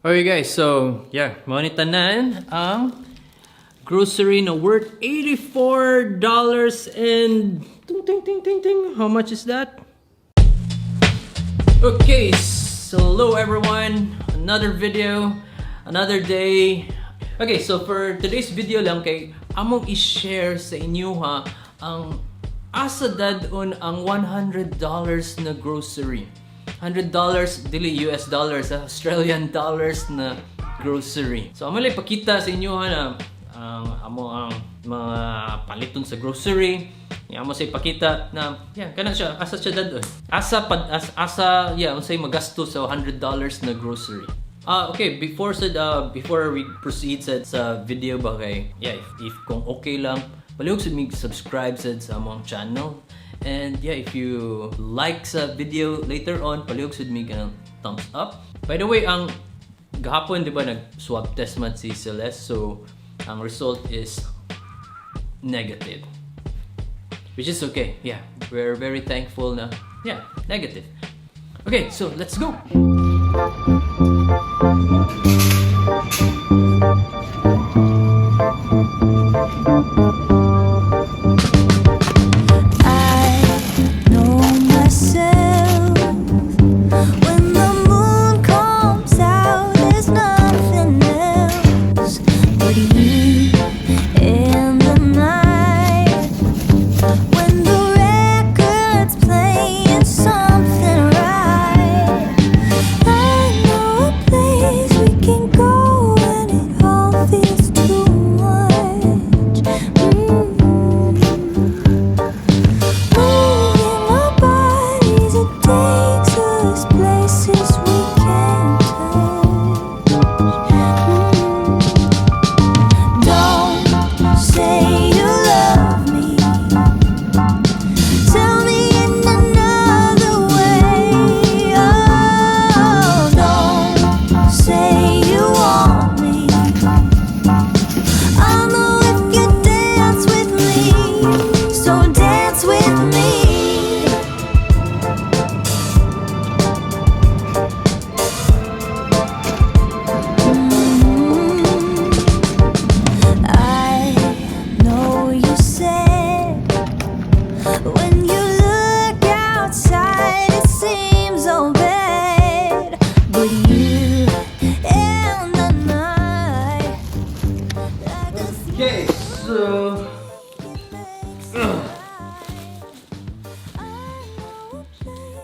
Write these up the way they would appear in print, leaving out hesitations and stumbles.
Okay guys, so yeah, mga tanan ang grocery na worth $84 and ting. How much is that? Okay, so hello everyone, another video, another day. Okay, so for today's video lang kay among i-share sa inyo ha ang asa dadon ang $100 na grocery. $100 dili US dollars, Australian dollars na grocery. So amo lay pakita sa inyo na amo ang mga paliton sa grocery. Amo say pakita na kana siya asa siya dadon. Asa unsay magasto sa $100 na grocery. Okay, before we proceed sa video ba kay if kung okay lang palihog sa mig subscribe sa among channel. And if you like sa video later on, palihog sud mi kanang thumbs up. By the way, ang gahapon di ba nag-swab test man si Celeste, so ang result is negative. Which is okay. Yeah, we're very thankful na negative. Okay, so let's go.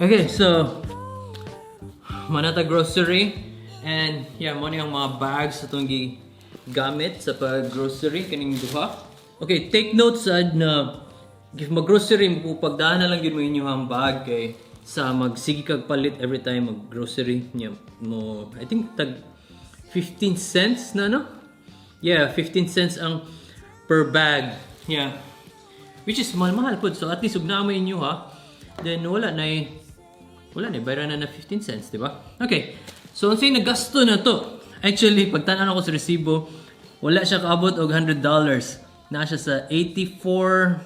Okay, so manata grocery and mo ni ang mga bags sa itong gamit sa pag-grocery kaning duha. Okay, take note sad na if mag-grocery pagdaan na lang yun mo inyong bag kay sa magsigi kag palit every time mag-grocery mo I think tag 15 cents na no? Yeah, 15 cents ang per bag. Yeah. Which is mahal po. So at least ug na mo inyo ha. Then wala na bayaran na 15 cents, di ba? Okay. So unsay nagasto na to? Actually, pagtan-an ako sa resibo, wala siya kaabot og $100. Na siya sa $84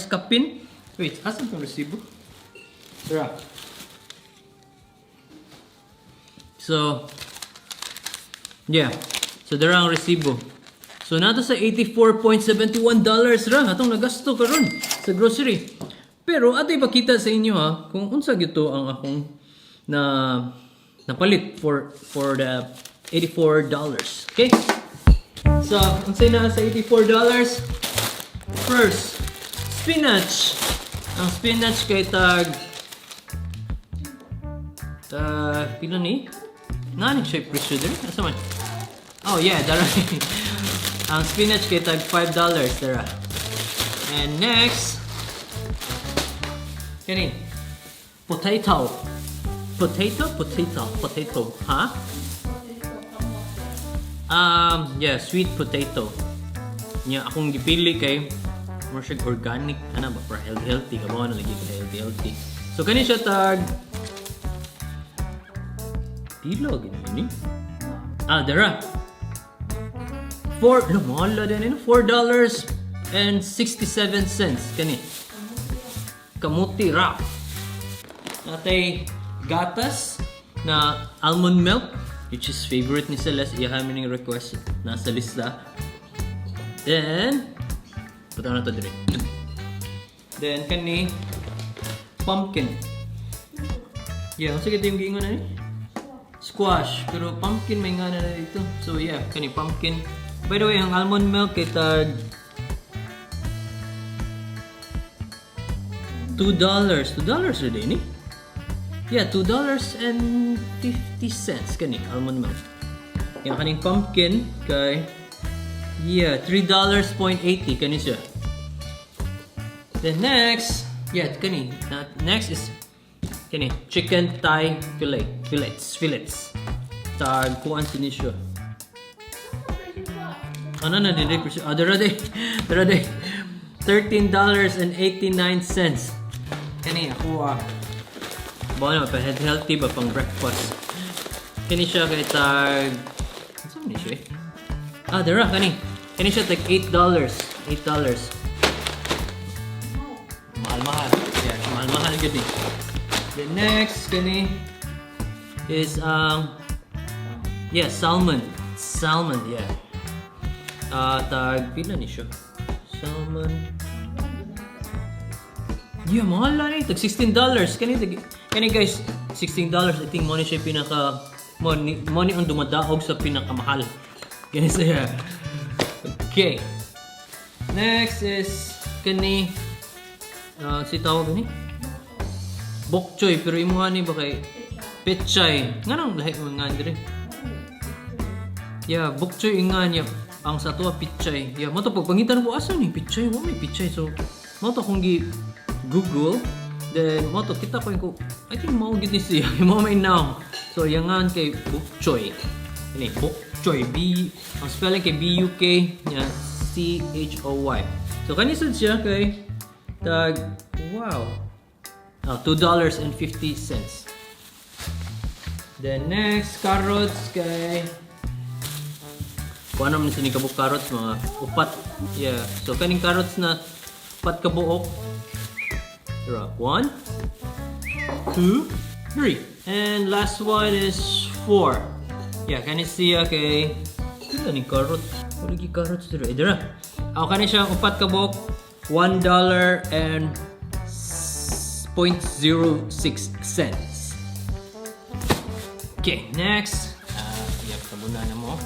kapin. Wait, asan tong resibo? Tara. So, so dara ang resibo. So nato sa $84.71 ra atong nagasto karon sa grocery. Pero atay pakita sa inyo ha kung unsa gito ang akong napalit for the $84. Okay? So, unsay na sa $84? First, spinach. Ang spinach kay tag pila ni? Nani siya presyo din? Asa man? Oh yeah, dara. Ang spinach kay tag $5 dara. And next, kani potato, ha? Sweet potato. Akong gipili kay more siya organic ba para healthy ka ba na lagi ka healthy. So kani siya tag pila gini. Dara. $4.67 kani. Kamuti wrap. Natay gatas na almond milk which is favorite ni Celeste. Iyahan mo yung request nasa lista. Then, punta na to dire. Then, kani pumpkin. Yeah, sige ito yung giingon na squash. Pero pumpkin may nga na dito. So yeah, kani pumpkin. By the way, ang almond milk kay tag $2. $2 na din eh. Yeah, $2.50 kani almond milk. Yung kaning pumpkin kay yeah, $3.80 kani siya. Then next, yeah, kani. Next is kani chicken thigh fillets. Tag kuan sini siya. Ano na din dara day. $13.89. Kani ako bawa na pa healthy ba pang breakfast. Kani siya kay tag ano ni siya? Dara kani siya tag $8. Mahal. Yeah, mahal gud ni. The next kani is yeah, salmon, yeah. Tag pila ni siya? Salmon. Yeah, mahal na ni. Tag $16. Kani guys, $16. I think money siya pinaka money ang dumadaog sa pinakamahal. Kani siya. Okay. Next is kani si tawag ni bok choy, pero imo ni ba kay pechay. Nganong lahi mo nga dire. Yeah, bok choy nga niya. Ang sa tuwa pechay. Yeah, mo to pag pangitan ko asa ni pechay, mo may pechay. So mo to kung gi Google, then mo to kita ko I think mao gid ni siya. Mo may now. So yangan kay bok choy. Ini bok choy, ang spelling kay BUK nya CHOY. So kani sad siya kay tag wow. $2.50. Then next, carrots kay kuha naman sa ni kabuk carrots mga upat. Yeah. So kaning carrots na upat ka buok. 1, 2, 3. And last one is 4. Yeah, kani siya kay ano ni carrot? Wala gi carrots dira. Dira. Kani siya upat ka buok. $1.06. Okay, next. Kabuna na mo.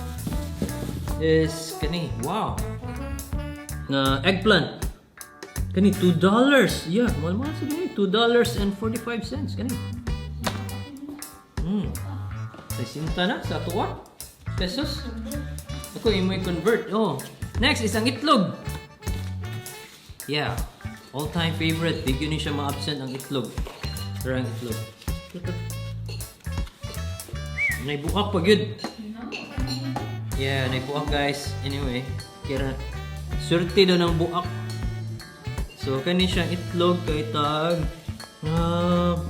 Is kani, wow. Eggplant. Kani $2. Yeah, mahal sa dili. $2.45 kani. Sinta na sa tuwa. Pesos. Ako imo i-convert. Oh. Next is ang itlog. Yeah. All-time favorite. Di yun siya ma-absent ang itlog. Pero ang itlog. Naibuak pa yun. Yeah, naibuak guys. Anyway. Kira surti doon ang buak. So, kani siyang itlog kay tag ano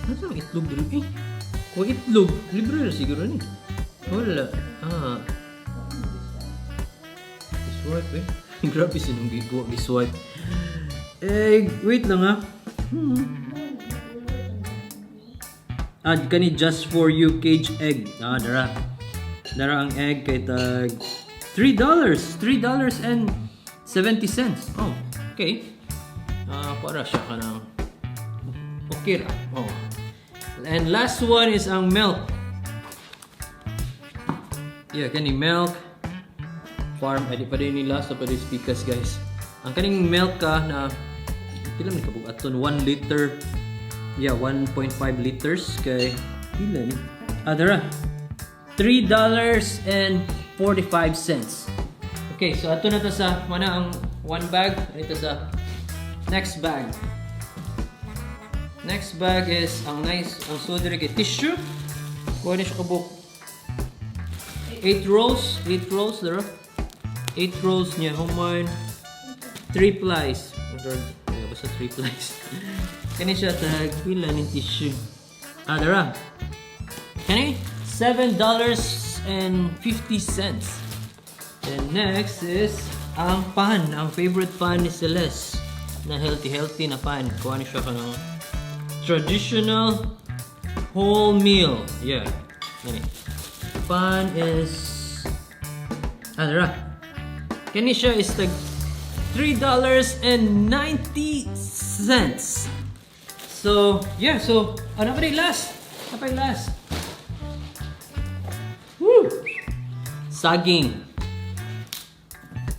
sa itlog dito? Kung itlog. Libre na siguro ni. Wala. Swipe eh. Grabe sinong gi-swipe. Wait lang ha. Kani just for you cage egg. Dara ang egg kay tag $3. $3.70. Oh, okay. Para siya ka ng okay ra. Oh. And last one is ang milk. Yeah, kani milk. Farm, edi pa rin nila sa Paris Picas guys. Ang kaning milk ka na pila man kabugaton 1 liter. Yeah, 1.5 liters kay pila ni. Dara. $3.45. Okay, so ato na to sa mana ang one bag, ito sa next bag. Next bag is ang nice, ang sudre kay tissue. Kuha ni siya kabuk. 8 rolls, dara. 8 rolls niya, human 3 plies. Basta 3 plies. Kani siya tag pila ni tissue. Dara. Kani $7.50. And next is ang pan, ang favorite pan ni Celeste. Na healthy na pan. Kuha ni siya ka ng traditional wholemeal. Yeah. Gani. Pan is ano ra? Kani siya is tag $3.90. So, yeah, so ano pa rin last? Ano pa rin last? Woo! Saging.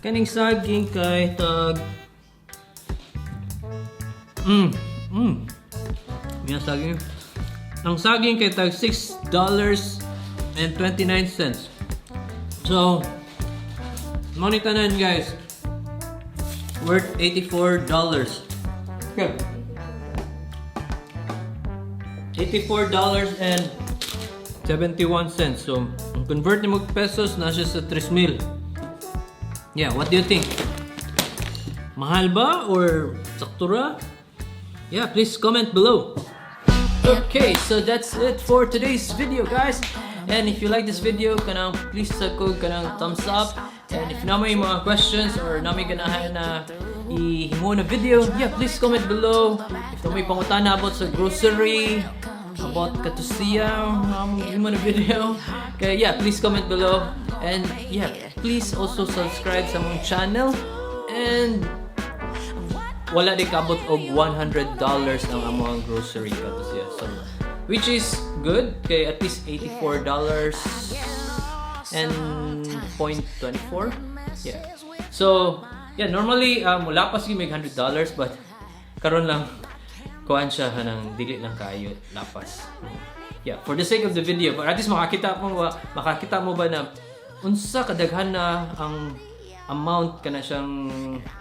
Kaning saging kay tag Yan saging. Ang saging kay tag $6.29. So, money tanan guys. Worth $84. Okay. $84.71. So, ang convert mo pesos na siya sa 3,000. Yeah, what do you think? Mahal ba or sakto ra? Yeah, please comment below. Okay, so that's it for today's video, guys. And if you like this video, please thumbs up. And if na may mga questions or na may ganahan na ihimo na video, yeah, please comment below. If na may pangutana about sa grocery, about katusiya, ihimo na video. Okay, yeah, please comment below. And yeah, please also subscribe sa mong channel. And wala di kabot og $100 ang among grocery katusiya. So, which is good, kay at least $84 and 0.24. Yeah. So, yeah, normally wala pa sige may $100, but karon lang kuan siya nang dili lang kayo lapas. Yeah, for the sake of the video, but at least makakita mo ba na unsa kadaghan na ang amount kana siyang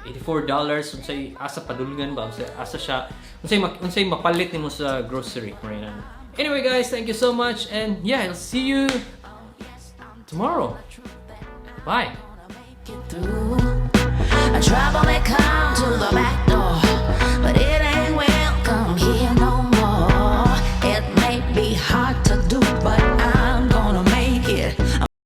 $84 unsay asa padulngan ba asa siya unsay mapalit nimo sa grocery right. Anyway guys, thank you so much, and yeah, I'll see you tomorrow. Bye.